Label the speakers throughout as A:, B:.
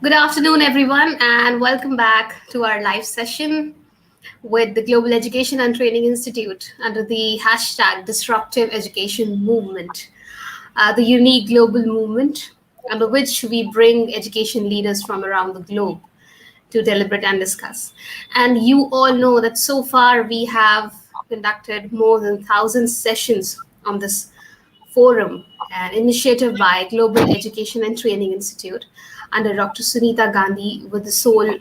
A: Good afternoon, everyone, and welcome back to our live session with the Global Education and Training Institute under the hashtag Disruptive Education Movement, the unique global movement under which we bring education leaders from around the globe to deliberate and discuss. And you all know that so far we have conducted more than 1,000 sessions on this forum, an initiative by Global Education and Training Institute under Dr. Sunita Gandhi with the sole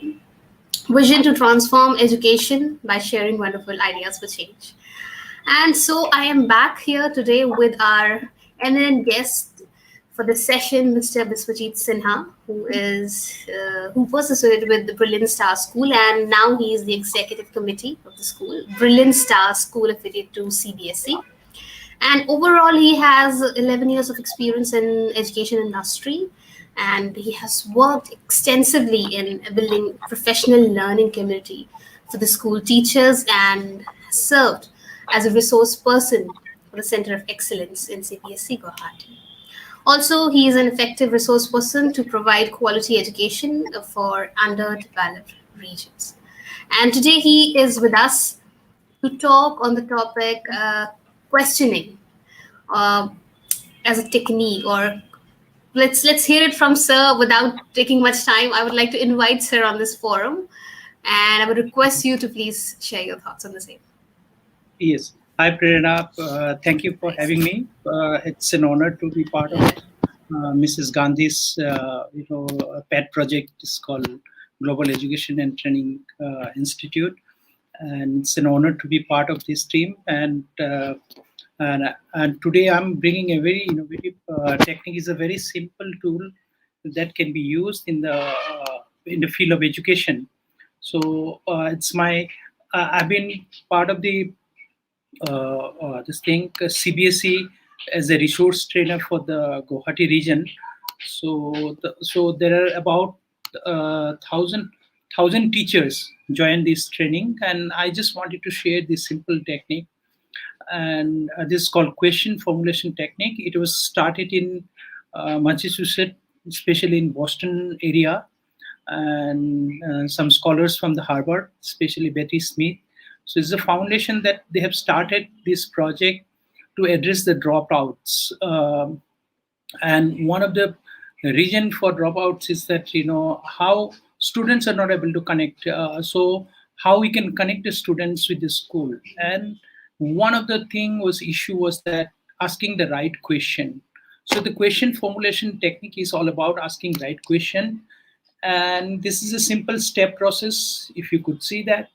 A: vision to transform education by sharing wonderful ideas for change. And so I am back here today with our eminent guest for the session, Mr. Biswajit Sinha, who was associated with the Brilliant Star School, and now he is the executive committee of the school, Brilliant Star School affiliate to CBSE. And overall, he has 11 years of experience in education industry, and he has worked extensively in building professional learning community for the school teachers and has served as a resource person for the Center of Excellence in CPSC Guwahati. Also, he is an effective resource person to provide quality education for underdeveloped regions. And today he is with us to talk on the topic questioning uh, as a technique, or let's hear it from Sir without taking much time. I would like to invite Sir on this forum, and I would request you to please share your thoughts on the same.
B: Yes. Hi, Prerna. Thank you for having me. It's an honor to be part of Mrs. Gandhi's, pet project. It's called Global Education and Training Institute, and it's an honor to be part of this team. And today I'm bringing a very innovative technique. Is a very simple tool that can be used in the field of education. So it's my I've been part of the CBSE as a resource trainer for the Guwahati region. So there are about thousand teachers join this training, and I just wanted to share this simple technique. And this is called question formulation technique. It was started in Massachusetts, especially in Boston area, and some scholars from the Harvard, especially Betty Smith. So it's a foundation that they have started this project to address the dropouts. And one of the reason for dropouts is that how students are not able to connect. So how we can connect the students with the school. And one of the issue was that asking the right question. So the question formulation technique is all about asking right question. And this is a simple step process. If you could see that,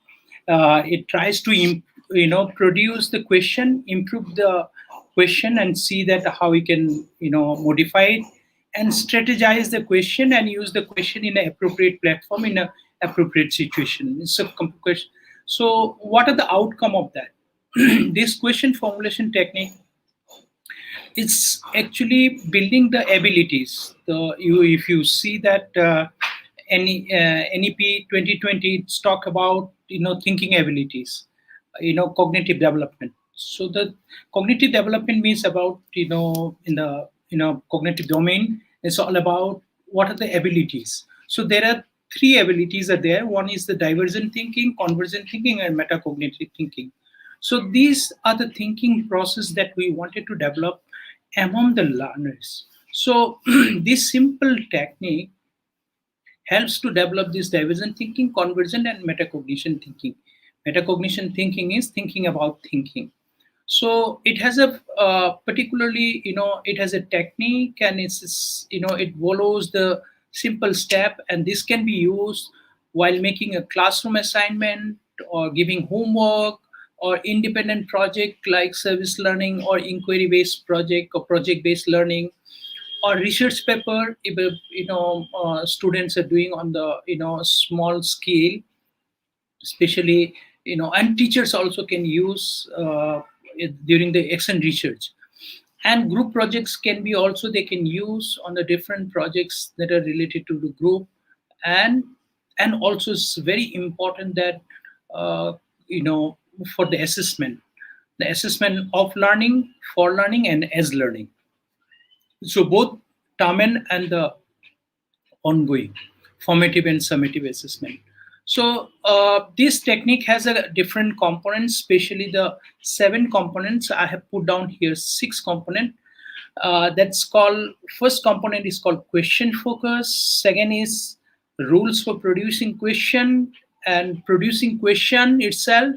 B: it tries to produce the question, improve the question, and see that how we can modify it and strategize the question and use the question in an appropriate platform in an appropriate situation. It's a question. So what are the outcome of that? This question formulation technique, it's actually building the abilities. If you see that NEP 2020, it's talk about thinking abilities, cognitive development. So the cognitive development means about in the cognitive domain. It's all about what are the abilities. So there are three abilities are there. One is the divergent thinking, convergent thinking, and metacognitive thinking. So these are the thinking process that we wanted to develop among the learners. So this simple technique helps to develop this divergent thinking, convergent, and metacognition thinking. Metacognition thinking is thinking about thinking. So it has a particularly, it has a technique, and it follows the simple step, and this can be used while making a classroom assignment or giving homework or independent project like service learning or inquiry-based project or project-based learning, or research paper if students are doing on the small scale, especially and teachers also can use during the action research. And group projects can be also, they can use on the different projects that are related to the group. And also it's very important that for the assessment of learning, for learning, and as learning. So both term and the ongoing. formative and summative assessment. So this technique has a different components, especially the 7 components. I have put down here 6 components. That's called, first component is called question focus. Second is rules for producing question and producing question itself,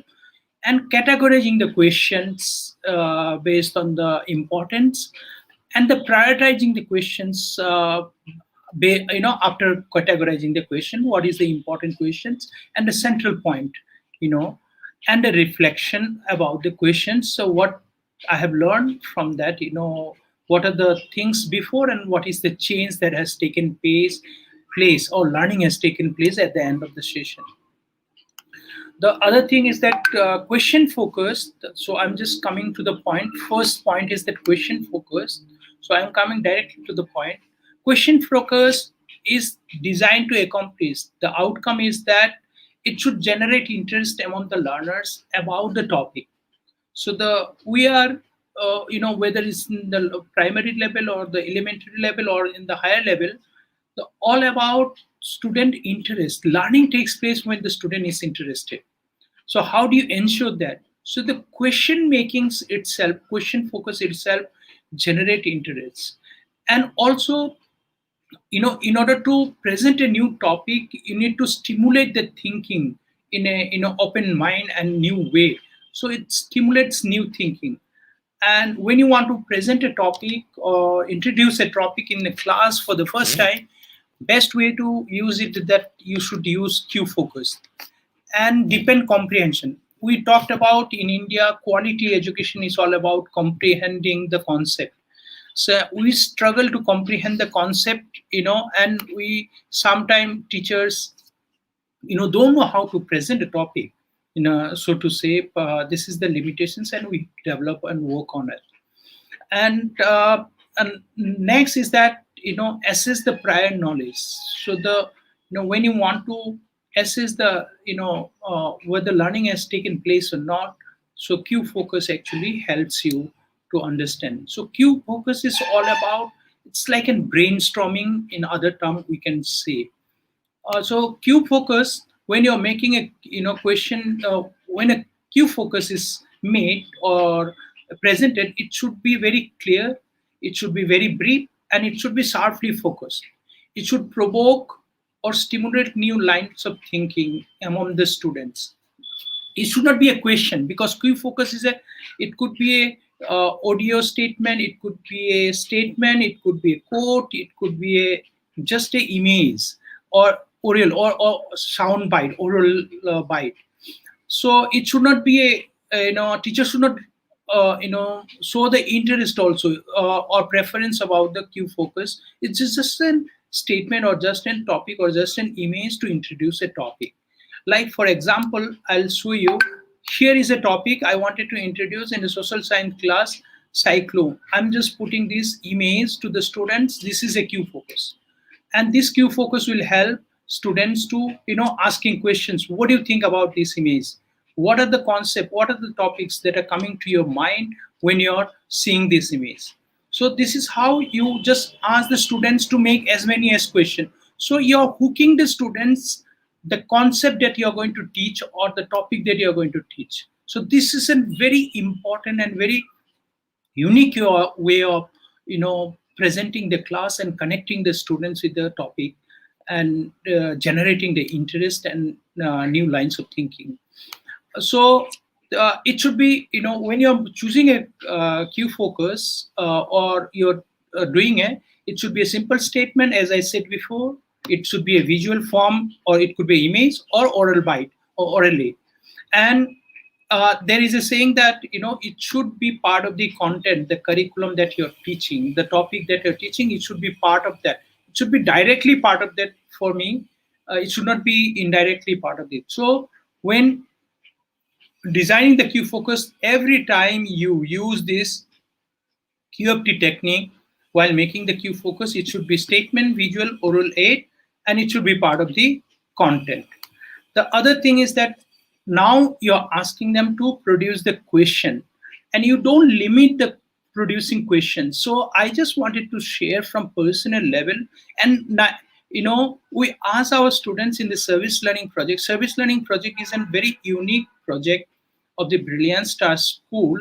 B: and categorizing the questions based on the importance, and the prioritizing the questions after categorizing the question, what is the important questions and the central point, you know and the reflection about the questions. So what I have learned from that, what are the things before and what is the change that has taken place or learning has taken place at the end of the session. The other thing is that question focused. So I'm just coming to the point. First point is that question focused. So I'm coming directly to the point. Question focused is designed to accomplish the outcome is that it should generate interest among the learners about the topic. So the we are whether it's in the primary level or the elementary level or in the higher level, all about student interest. Learning takes place when the student is interested. So how do you ensure that? So the question makings itself, question focus itself, generate interest. And also, in order to present a new topic, you need to stimulate the thinking in a open mind and new way. So it stimulates new thinking. And when you want to present a topic or introduce a topic in a class for the first time, best way to use it that you should use Q focus and deepen comprehension. We talked about in India, quality education is all about comprehending the concept. So we struggle to comprehend the concept, and we sometimes teachers, don't know how to present a topic. So to say, this is the limitations, and we develop and work on it. And next is that assess the prior knowledge. So the when you want to assess the whether learning has taken place or not, so Q focus actually helps you to understand. So Q focus is all about, it's like a brainstorming, in other term we can say. So Q focus, when you're making a question, when a Q focus is made or presented, it should be very clear, it should be very brief, and it should be sharply focused. It should provoke or stimulate new lines of thinking among the students. It should not be a question, because Q focus is it could be a audio statement, it could be a statement, it could be a quote, it could be just a image, or or sound bite, oral bite. So it should not be teacher should not show the interest also, or preference about the Q focus. It's just a statement or just a topic or just an image to introduce a topic. Like for example, I'll show you. Here is a topic I wanted to introduce in the social science class, cyclone. I'm just putting this image to the students. This is a Q focus, and this Q focus will help students to asking questions. What do you think about this image? What are the concept, what are the topics that are coming to your mind when you're seeing this image? So this is how you just ask the students to make as many as question. So you're hooking the students the concept that you're going to teach or the topic that you're going to teach. So this is a very important and very unique way of presenting the class and connecting the students with the topic, and generating the interest and new lines of thinking. So it should be, when you're choosing a Q focus, or you're doing it should be a simple statement, as I said before. It should be a visual form, or it could be image, or oral bite, or orally. And there is a saying that it should be part of the content, the curriculum that you're teaching, the topic that you're teaching. It should be part of that. It should be directly part of that for me. It should not be indirectly part of it. So when designing the Q focus, every time you use this QFT technique while making the Q focus, it should be statement, visual, oral, aid, and it should be part of the content. The other thing is that now you're asking them to produce the question, and you don't limit the producing questions. So I just wanted to share from personal level, and we ask our students in the service learning project. Service learning project is a very unique project of the Brilliant Star School,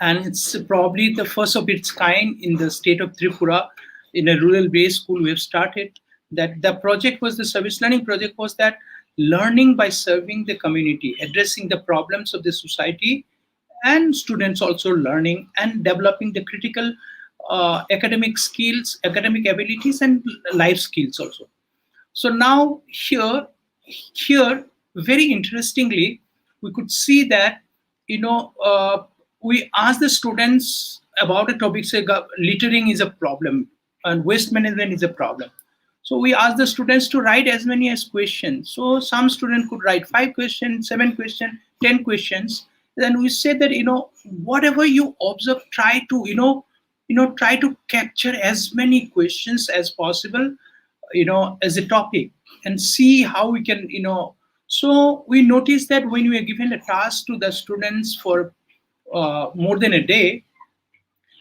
B: and it's probably the first of its kind in the state of Tripura. In a rural-based school we have started. That the project was, the service learning project was that learning by serving the community, addressing the problems of the society, and students also learning and developing the critical academic skills, academic abilities, and life skills also. So now here, very interestingly, we could see that we asked the students about a topic, say littering is a problem and waste management is a problem. So we asked the students to write as many as questions. So some student could write 5 questions, 7 questions, 10 questions. Then we said that whatever you observe, try to try to capture as many questions as possible, as a topic, and see how we can. So we noticed that when we are given a task to the students for more than a day,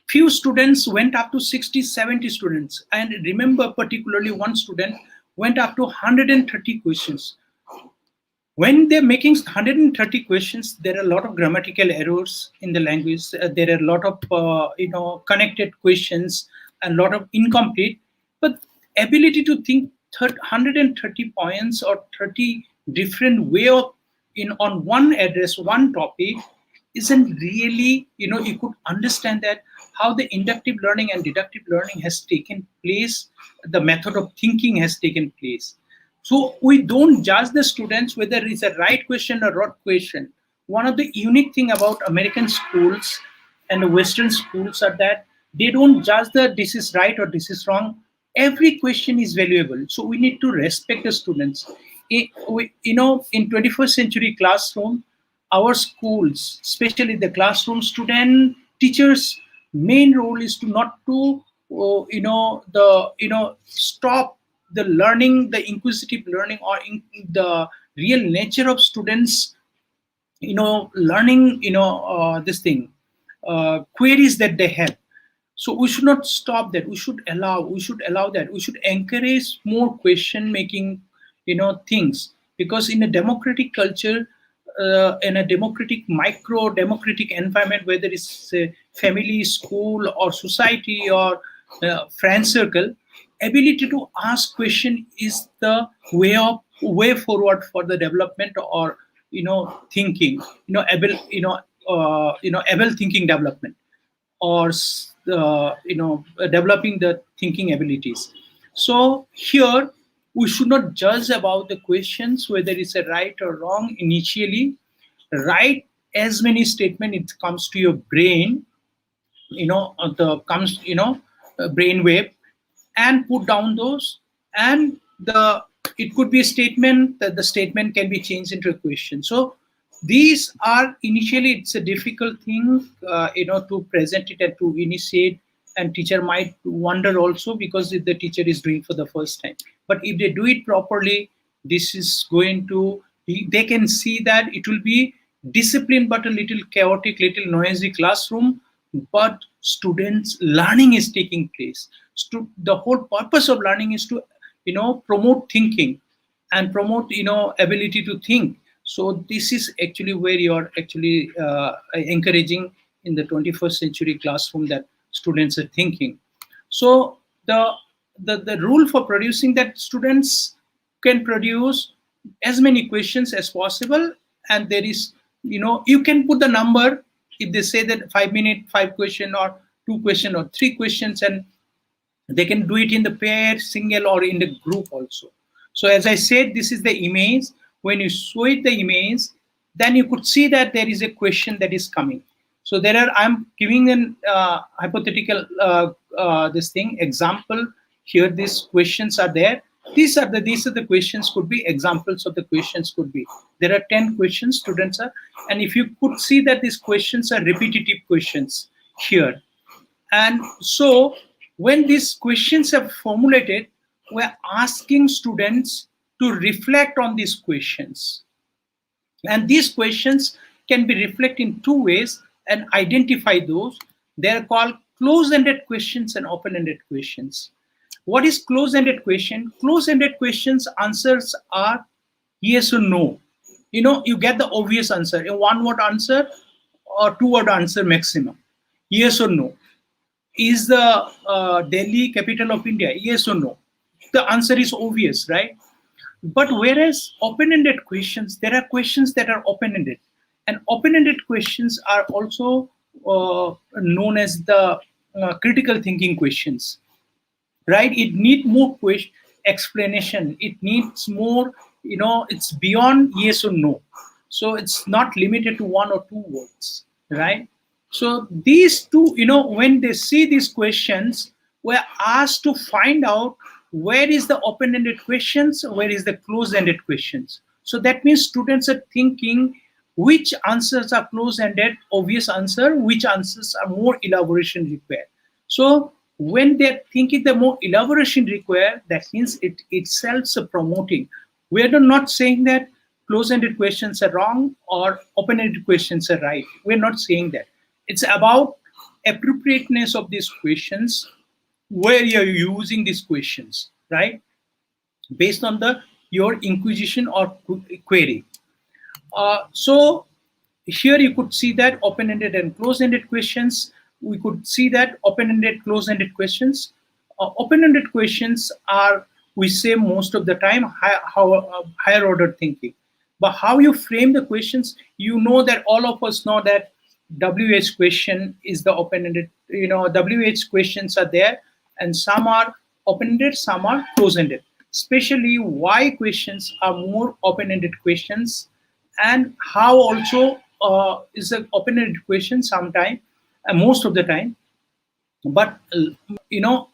B: few students went up to 60, 70 students, and remember particularly one student went up to 130 questions. When they're making 130 questions, there are a lot of grammatical errors in the language. There are a lot of connected questions and a lot of incomplete. But ability to think 130 points or 30 different way of on one address, one topic, isn't really, you could understand that how the inductive learning and deductive learning has taken place, the method of thinking has taken place. So we don't judge the students whether it's a right question or wrong question. One of the unique thing about American schools and the Western schools are that they don't judge that this is right or this is wrong. Every question is valuable. So we need to respect the students. In 21st century classroom, our schools, especially the classroom student teachers, main role is to not to stop the learning, the inquisitive learning, or the real nature of students learning this thing, queries that they have. So we should not stop that. We should allow that. We should encourage more question making things, because in a democratic culture, in a democratic micro democratic environment, whether it's a family, school, or society, or friend circle, ability to ask question is the way forward for the development, or thinking, able thinking development, or developing the thinking abilities. So here we should not judge about the questions whether it's a right or wrong initially. Write as many statement it comes to your brain, the comes brain wave, and put down those, and the it could be a statement, that the statement can be changed into a question. So these are initially, it's a difficult thing to present it and to initiate, and teacher might wonder also, because if the teacher is doing for the first time. But if they do it properly, this is going to, they can see that it will be disciplined but a little chaotic, little noisy classroom, but students learning is taking place. The whole purpose of learning is to promote thinking and promote ability to think. So this is actually where you're actually encouraging in the 21st century classroom, that students are thinking. So the rule for producing, that students can produce as many questions as possible, and there is, you can put the number. If they say that 5 minute 5 question, or 2 question, or 3 questions, and they can do it in the pair, single, or in the group also. So as I said, this is the image. When you show it the image, then you could see that there is a question that is coming. So there are, I'm giving an hypothetical this thing example here. These questions are there. These are the questions, could be examples of the questions, could be. There are 10 questions students are, and if you could see that these questions are repetitive questions here. And so when these questions are formulated, we're asking students to reflect on these questions. And these questions can be reflected in two ways and identify those. They're called closed-ended questions and open-ended questions. What is close-ended question? Close-ended questions answers are yes or no. You get the obvious answer, a one-word answer or two-word answer maximum. Yes or no. Is the Delhi capital of India? Yes or no. The answer is obvious, right? But whereas open-ended questions, there are questions that are open-ended, and open-ended questions are also known as the critical thinking questions, right? It needs more question explanation. It needs more, it's beyond yes or no. So it's not limited to one or two words, right? So these two, when they see these questions, we're asked to find out where is the open-ended questions, where is the close-ended questions. So that means students are thinking which answers are close-ended, obvious answer, which answers are more elaboration required. So when they're thinking the more elaboration required, that means it itself is promoting. We are not saying that close-ended questions are wrong or open-ended questions are right. We're not saying that. It's about appropriateness of these questions, where you're using these questions, right? Based on the your inquisition or query. So here you could see that open-ended and close-ended questions. We could see that open-ended, close-ended questions. Open-ended questions are, we say most of the time, higher order thinking. But how you frame the questions, that all of us know that WH question is the open-ended. WH questions are there, and some are open-ended, some are close-ended. Especially why questions are more open-ended questions, and how also is an open-ended question sometime, most of the time. But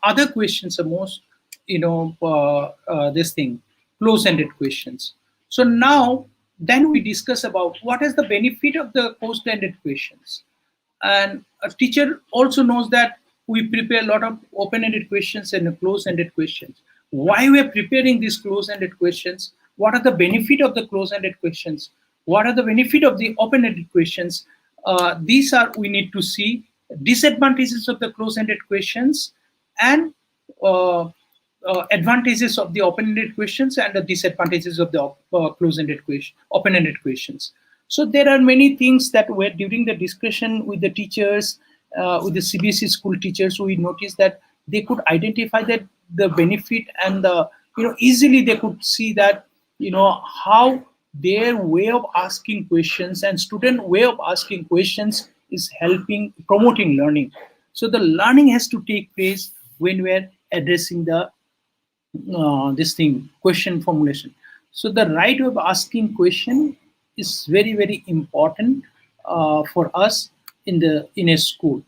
B: other questions are most, this thing, close-ended questions. So now then we discuss about what is the benefit of the closed-ended questions. And a teacher also knows that we prepare a lot of open-ended questions and close-ended questions. Why we are preparing these close-ended questions? What are the benefit of the close-ended questions? What are the benefit of the open-ended questions? These are, we need to see disadvantages of the close-ended questions, and uh, advantages of the open-ended questions, and the disadvantages of the close-ended question, open-ended questions. So there are many things that were during the discussion with the teachers, with the CBSE school teachers, we noticed that they could identify that the benefit, and the, easily they could see that, how their way of asking questions and student way of asking questions is helping promoting learning. So the learning has to take place when we're addressing the this thing, question formulation. So the right way of asking question is very, very important for us in a school.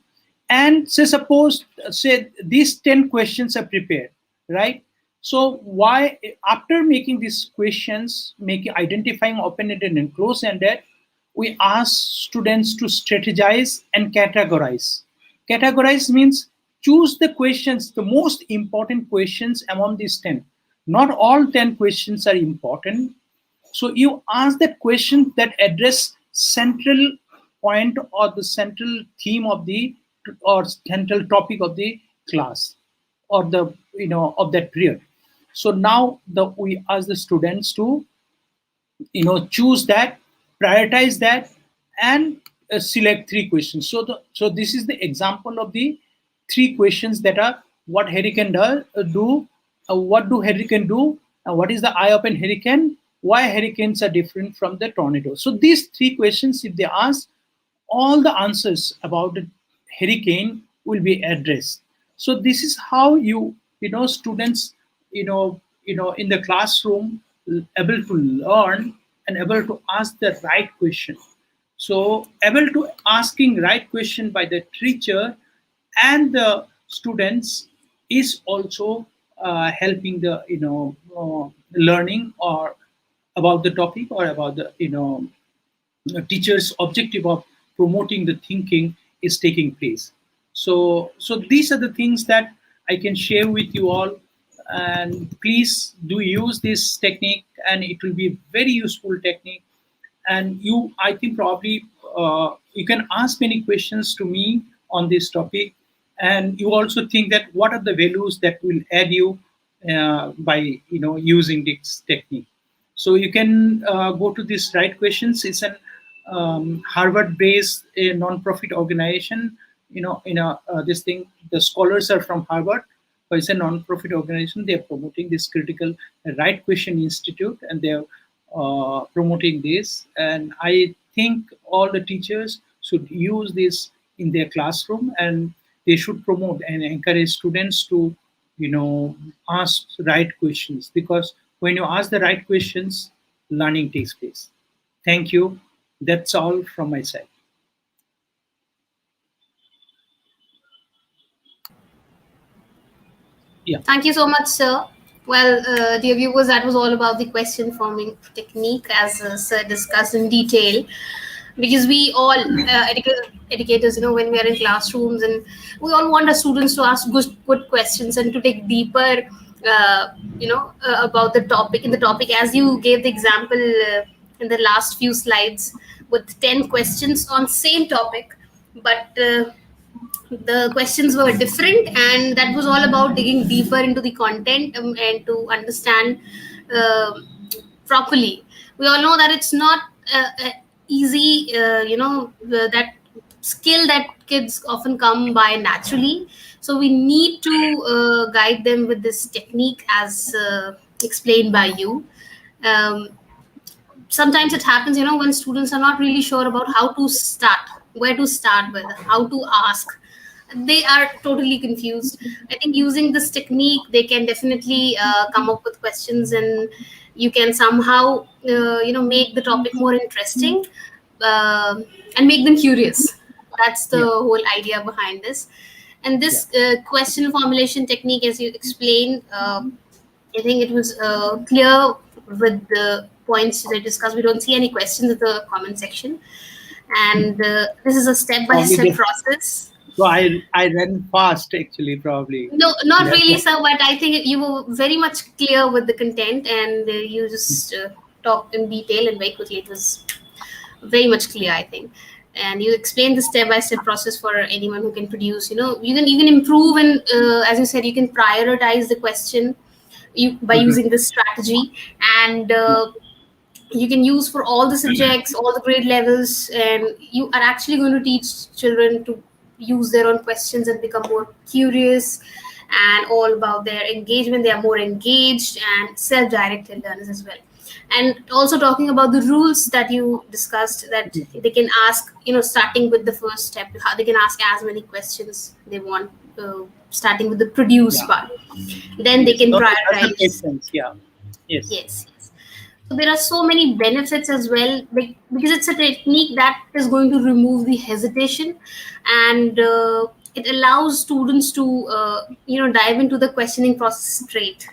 B: And say suppose, say these 10 questions are prepared, right? So why, after making these questions, making identifying open-ended and close-ended, we ask students to strategize and categorize. Categorize means choose the questions, the most important questions among these 10. Not all 10 questions are important. So you ask that question that address central point or the central theme of the, or central topic of the class, or the, of that period. So now we ask the students to, choose that, prioritize that, and select three questions. So this is the example of the three questions that are what hurricane do, what do hurricane do, and what is the eye open hurricane, why hurricanes are different from the tornado. So these three questions, if they ask, all the answers about the hurricane will be addressed. So this is how students, in the classroom, able to learn and able to ask the right question. So able to asking right question by the teacher and the students is also helping the, learning, or about the topic, or about the, teacher's objective of promoting the thinking is taking place. So these are the things that I can share with you all, and please do use this technique, and it will be a very useful technique. And you, I think, probably you can ask many questions to me on this topic, and you also think that what are the values that will add you by using this technique. So you can go to these right questions. It's an Harvard-based non-profit organization. This thing, the scholars are from Harvard, but it's a non-profit organization. They are promoting this critical right question institute, and they are promoting this. And I think all the teachers should use this in their classroom, and they should promote and encourage students to ask right questions, because when you ask the right questions, learning takes place. Thank you. That's all from my side. Yeah.
A: Thank you so much, sir. Well, dear viewers, that was all about the question forming technique, as sir discussed in detail. Because we all, educators, when we are in classrooms, and we all want our students to ask good questions and to take deeper, about the topic. In the topic, as you gave the example in the last few slides, with 10 questions on same topic, but the questions were different, and that was all about digging deeper into the content, and to understand uh, properly. We all know that it's not easy, that skill that kids often come by naturally. So we need to guide them with this technique, as explained by you. um, Sometimes it happens, when students are not really sure about how to start, where to start with, how to ask. They are totally confused. I think using this technique, they can definitely come up with questions, and you can somehow make the topic more interesting, uh, and make them curious. That's the
B: Yeah.
A: whole idea behind this. And
B: Yeah.
A: this question formulation technique, as you explained, I think it was clear with the points that I discussed. We don't see any questions in the comment section. And this is a step by
B: Probably
A: step
B: they,
A: process.
B: so I ran fast actually, probably.
A: No, not
B: That's
A: really,
B: why.
A: sir, but I think you were very much clear with the content, and you just talked in detail and very quickly. It was very much clear, I think. And you explained the step by step process for anyone who can produce. You can improve, and as you said, you can prioritize the question by
B: Mhm.
A: using this strategy. And
B: Yeah.
A: you can use for all the subjects, all the grade levels, and you are actually going to teach children to use their own questions and become more curious, and all about their engagement. They are more engaged and self-directed learners as well. And also talking about the rules that you discussed, that they can ask, starting with the first step, how they can ask as many questions they want, starting with the produce
B: Yeah.
A: part. Then they
B: Yes.
A: can
B: Okay. That makes
A: prioritize.
B: sense. Yeah. Yes.
A: Yes, yes. So there are so many benefits as well, because it's a technique that is going to remove the hesitation, and it allows students to dive into the questioning process straight.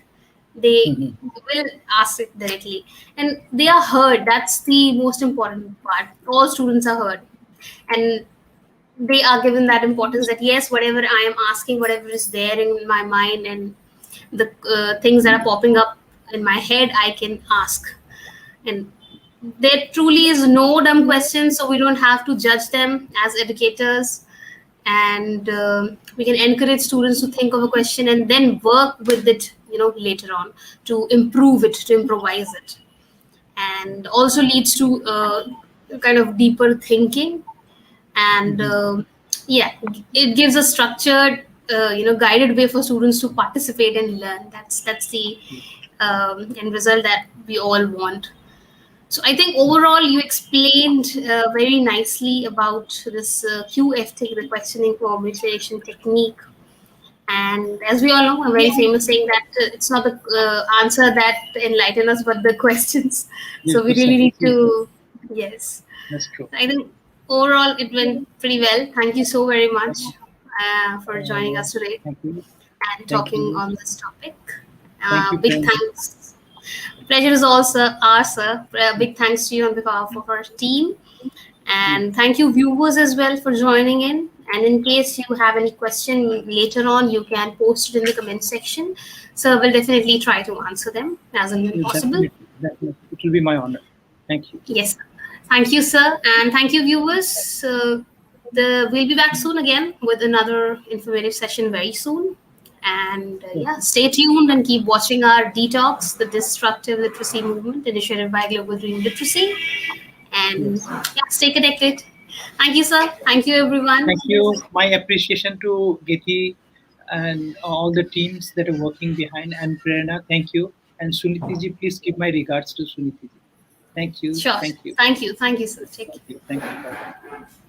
A: They
B: Mhm.
A: will ask it directly, and they are heard. That's the most important part. All students are heard, and they are given that importance, that yes, whatever I am asking, whatever is there in my mind, and the things that are popping up in my head, I can ask. And there truly is no dumb questions, so we don't have to judge them as educators. And we can encourage students to think of a question and then work with it, later on, to improve it, to improvise it. And also leads to kind of deeper thinking. And
B: Mhm.
A: yeah, it gives a structured, guided way for students to participate and learn. That's the end result that we all want. So I think overall you explained very nicely about this QFT, the questioning formulation technique. And as we all know, a very famous saying that it's not the answer that enlighten us, but the questions.
B: Yes.
A: So we really need
B: Precisely.
A: to, yes.
B: That's true.
A: I think overall it went pretty well. Thank you so very much for joining
B: Uh,
A: us today
B: Thank you.
A: and
B: Thank
A: talking
B: you.
A: on this topic.
B: Thank you,
A: Big
B: friend.
A: thanks. Pleasure is also ours, sir. Big thanks to you on behalf of our team. And thank you, viewers, as well, for joining in. And in case you have any question later on, you can post it in the comment section. So we'll definitely try to answer them as and when
B: Yes,
A: possible.
B: definitely. Definitely. It will be my honor. Thank you.
A: Yes. Thank you, sir. And thank you, viewers. We'll be back soon again with another informative session very soon. And yeah, stay tuned and keep watching our Detox, the Disruptive Literacy Movement initiated by Global Green Literacy. And
B: Yes.
A: yeah, stay connected. Thank you, sir. Thank you, everyone.
B: Thank you. My appreciation to Geti and all the teams that are working behind, and Prerna. Thank you. And Suniti ji, please give my regards to Suniti ji. Thank you.
A: Sure.
B: Thank you.
A: Thank you. Thank you, sir. Take care.
B: Thank you. Thank you. Bye bye.